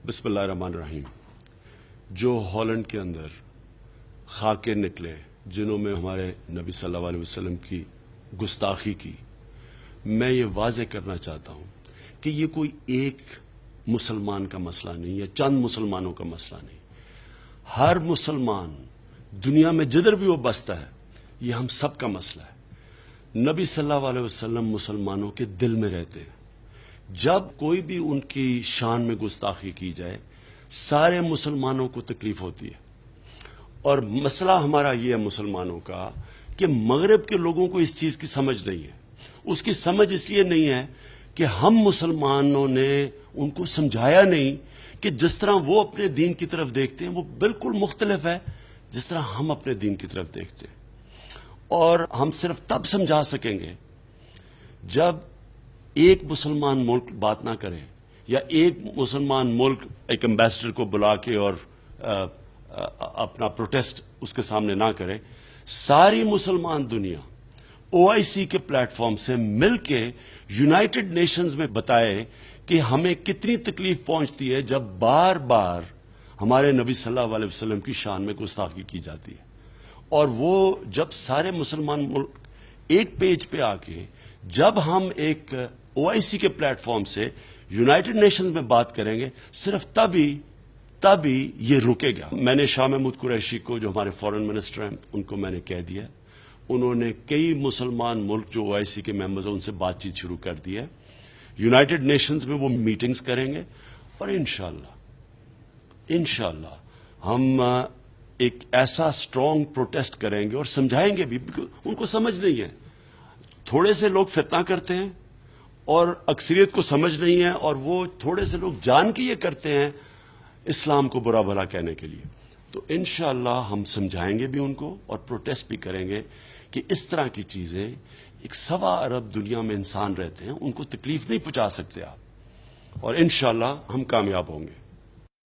बिस्मिल्लाहिर्रहमानिर्रहीम। जो हॉलैंड के अंदर खाके निकले जिन्हों में हमारे नबी सल्लल्लाहु अलैहि वसल्लम की गुस्ताखी की, मैं ये वाज़े करना चाहता हूँ कि ये कोई एक मुसलमान का मसला नहीं है, चंद मुसलमानों का मसला नहीं। हर मुसलमान दुनिया में जिधर भी वो बसता है, ये हम सब का मसला है। नबी सल्लल्लाहु अलैहि वसल्लम मुसलमानों के दिल में रहते हैं। जब कोई भी उनकी शान में गुस्ताखी की जाए, सारे मुसलमानों को तकलीफ होती है। और मसला हमारा ये है मुसलमानों का कि मगरब के लोगों को इस चीज की समझ नहीं है। उसकी समझ इसलिए नहीं है कि हम मुसलमानों ने उनको समझाया नहीं कि जिस तरह वो अपने दीन की तरफ देखते हैं वो बिल्कुल मुख्तलिफ है जिस तरह हम अपने दीन की तरफ देखते हैं। और हम सिर्फ तब समझा सकेंगे जब एक मुसलमान मुल्क बात ना करे या एक मुसलमान मुल्क एक एम्बेसडर को बुला के और अपना प्रोटेस्ट उसके सामने ना करे। सारी मुसलमान दुनिया OIC के प्लेटफॉर्म से मिलके यूनाइटेड नेशंस में बताए कि हमें कितनी तकलीफ पहुंचती है जब बार बार हमारे नबी सल्लल्लाहु अलैहि वसल्लम की शान में गुस्ताखी की जाती है। और वो जब सारे मुसलमान मुल्क एक पेज पे आके जब हम एक OIC के प्लेटफॉर्म से यूनाइटेड नेशंस में बात करेंगे, सिर्फ तभी ये रुकेगा। मैंने शाह महमूद कुरैशी को, जो हमारे फॉरेन मिनिस्टर हैं, उनको मैंने कह दिया। उन्होंने कई मुसलमान मुल्क जो OIC के मेंबर्स हैं उनसे बातचीत शुरू कर दी है। यूनाइटेड नेशंस में वो मीटिंग्स करेंगे और इंशाअल्लाह हम एक ऐसा स्ट्रांग प्रोटेस्ट करेंगे और समझाएंगे भी। उनको समझ नहीं है, थोड़े से लोग फितना करते हैं और अक्सरियत को समझ नहीं है, और वो थोड़े से लोग जान के ये करते हैं इस्लाम को बुरा भला कहने के लिए। तो इंशाअल्लाह हम समझाएंगे भी उनको और प्रोटेस्ट भी करेंगे कि इस तरह की चीजें, एक 1.25 अरब दुनिया में इंसान रहते हैं, उनको तकलीफ नहीं पहुंचा सकते आप, और इंशाअल्लाह हम कामयाब होंगे।